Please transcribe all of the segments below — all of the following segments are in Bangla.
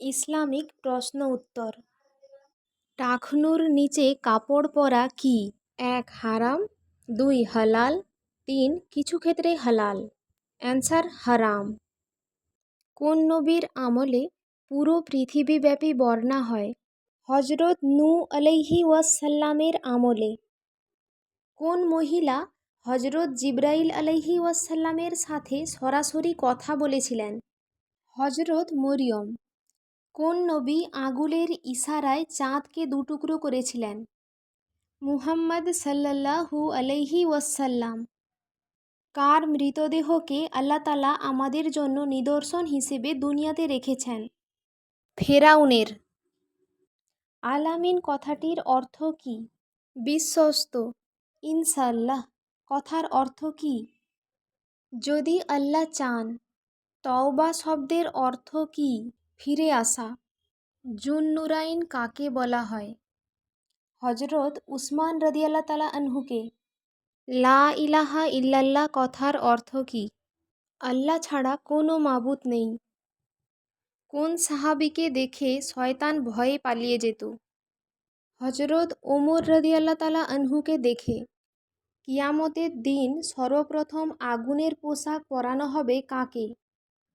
ইসলামিক প্রশ্ন উত্তর। টাকনুর নিচে কাপড় পরা কি? ১. হারাম, ২. হালাল, ৩. কিছু ক্ষেত্রে হালাল। অ্যান্সার হারাম। কোন নবীর আমলে পুরো পৃথিবীব্যাপী বন্যা হয়? হজরত নূহ আলাইহি ওয়াসাল্লামের আমলে। কোন মহিলা হজরত জিবরাইল আলাইহি ওয়াসাল্লামের সাথে সরাসরি কথা বলেছিলেন? হজরত মরিয়ম। কোন নবী আঙুলের ইশারায় চাঁদকে দুটুকরো করেছিলেন? মুহাম্মদ সাল্লাল্লাহু আলাইহি ওয়াসাল্লাম। কার মৃতদেহকে আল্লাহ তাআলা আমাদের জন্য নিদর্শন হিসেবে দুনিয়াতে রেখেছেন? ফেরাউনের। আলামিন কথাটির অর্থ কী? বিশ্বস্ত। ইনশাআল্লাহ কথার অর্থ কী? যদি আল্লাহ চান। তওবা শব্দের অর্থ কী? ফিরে আসা। জুন্নুরাইন কাকে বলা হয়? হজরত উসমান রাদিয়াল্লাহু তাআলা আনহুকে। লা ইলাহা ইল্লাল্লাহ কথার অর্থ কী? আল্লাহ ছাড়া কোনো মাবুদ নেই। কোন সাহাবীকে দেখে শয়তান ভয়ে পালিয়ে যেত? হজরত ওমর রাদিয়াল্লাহু তাআলা আনহুকে দেখে। কিয়ামতের দিন সর্বপ্রথম আগুনের পোশাক পরানো হবে কাকে?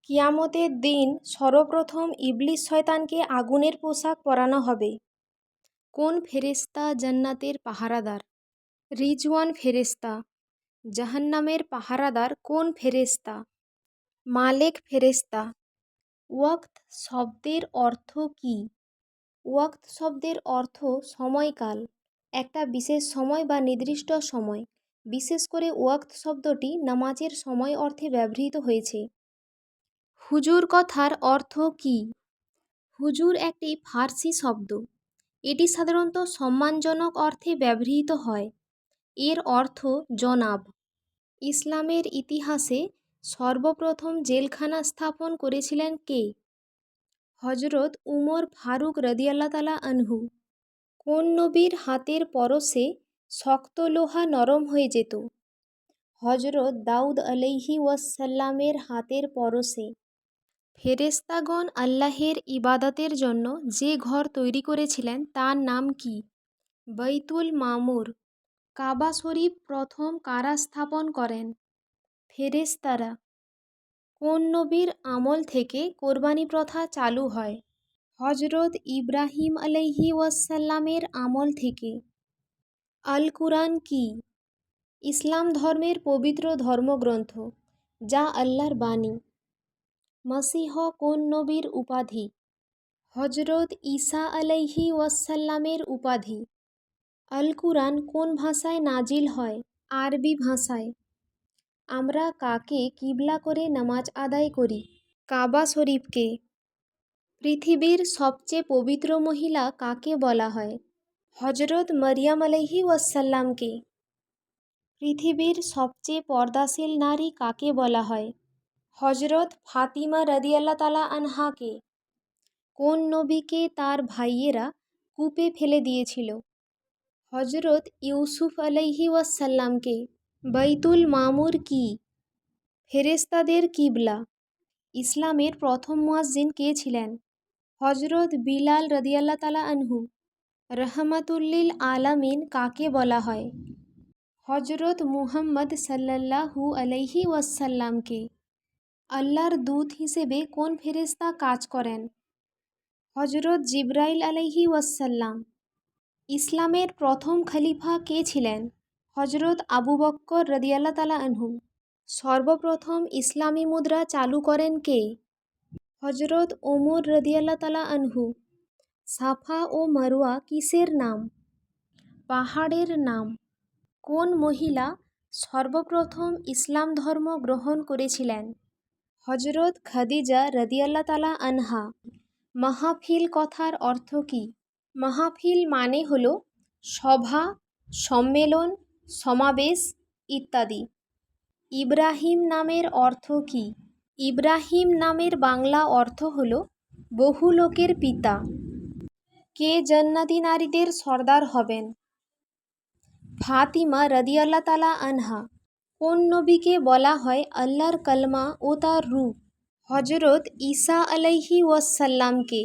কিয়ামতের দিন সর্বপ্রথম ইবলিস শয়তানকে আগুনের পোশাক পরানো হবে। কোন ফেরেশতা জান্নাতের পাহারাদার? রিজওয়ান ফেরেশতা। জাহান্নামের পাহারাদার কোন ফেরেশতা? মালেক ফেরেশতা। ওয়াক্ত শব্দের অর্থ কী? ওয়াক্ত শব্দের অর্থ সময়কাল, একটা বিশেষ সময় বা নির্দিষ্ট সময়। বিশেষ করে ওয়াক্ত শব্দটি নামাজের সময় অর্থে ব্যবহৃত হয়েছে। হুজুর কথার অর্থ কী? হুজুর একটি ফার্সি শব্দ। এটি সাধারণত সম্মানজনক অর্থে ব্যবহৃত হয়। এর অর্থ জনাব। ইসলামের ইতিহাসে সর্বপ্রথম জেলখানা স্থাপন করেছিলেন কে? হজরত উমর ফারুক রাদিয়াল্লাহু তাআলা আনহু। কোন নবীর হাতের পরশে শক্ত লোহা নরম হয়ে যেত? হজরত দাউদ আলাইহি ওয়াসাল্লামের হাতের পরশে। ফেরেশতাগণ আল্লাহের ইবাদতের জন্য যে ঘর তৈরি করেছিলেন তার নাম কি? বাইতুল মামুর। কাবা শরীফ প্রথম কারা স্থাপন করেন? ফেরেশতারা। কোন নবীর আমল থেকে কোরবানি প্রথা চালু হয়? হজরত ইব্রাহিম আলাইহি ওয়াসাল্লামের আমল থেকে। আল কুরআন কি? ইসলাম ধর্মের পবিত্র ধর্মগ্রন্থ, যা আল্লাহর বাণী। মসিহ কোন নবীর উপাধি? হজরত ঈসা আলাইহি ওয়াসাল্লামের উপাধি। আল কুরআন কোন ভাষায় নাজিল হয়? আরবি ভাষায়। আমরা কাকে কিবলা করে নামাজ আদায় করি? কাবা শরীফকে। পৃথিবীর সবচেয়ে পবিত্র মহিলা কাকে বলা হয়? হজরত মরিয়ম আলাইহি ওয়াসাল্লামকে। পৃথিবীর সবচেয়ে পর্দাশীল নারী কাকে বলা হয়? হজরত ফাতিমা রাদিয়াল্লাহু তাআলা আনহাকে। কোন নবীকে তার ভাইয়েরা কূপে ফেলে দিয়েছিল? হজরত ইউসুফ আলাইহি ওয়াসাল্লামকে। বাইতুল মামুর কি? ফেরেশতাদের কিবলা। ইসলামের প্রথম মুয়াজ্জিন কে ছিলেন? হজরত বিলাল রাদিয়াল্লাহু তাআলা আনহু। রাহমাতুল-লিল আলামিন কাকে বলা হয়? হজরত মুহাম্মদ সাল্লাল্লাহু আলাইহি ওয়াসাল্লামকে। আল্লাহর দূত হিসেবে কোন ফেরেশতা কাজ করেন? হজরত জিবরাইল আলাইহি ওয়াসাল্লাম। ইসলামের প্রথম খলিফা কে ছিলেন? হজরত আবু বক্কর রাদিয়াল্লাহু তাআলা আনহু। সর্বপ্রথম ইসলামী মুদ্রা চালু করেন কে? হজরত ওমর রাদিয়াল্লাহু তাআলা আনহু। সাফা ও মারওয়া কিসের নাম? পাহাড়ের নাম। কোন মহিলা সর্বপ্রথম ইসলাম ধর্ম গ্রহণ করেছিলেন? হজরত খাদিজা রাদিয়াল্লাহু তাআলা আনহা। মাহফিল কথার অর্থ কী? মাহফিল মানে হলো সভা, সম্মেলন, সমাবেশ ইত্যাদি। ইব্রাহিম নামের অর্থ কী? ইব্রাহিম নামের বাংলা অর্থ হলো বহু লোকের পিতা। কে জান্নাতি নারীদের সর্দার হবেন? ফাতিমা রাদিয়াল্লাহু তাআলা আনহা। কোন নবীকে বলা হয় আল্লাহর কালমা ও তার রূহ? হজরত ঈসা আলাইহি ওয়াসাল্লামকে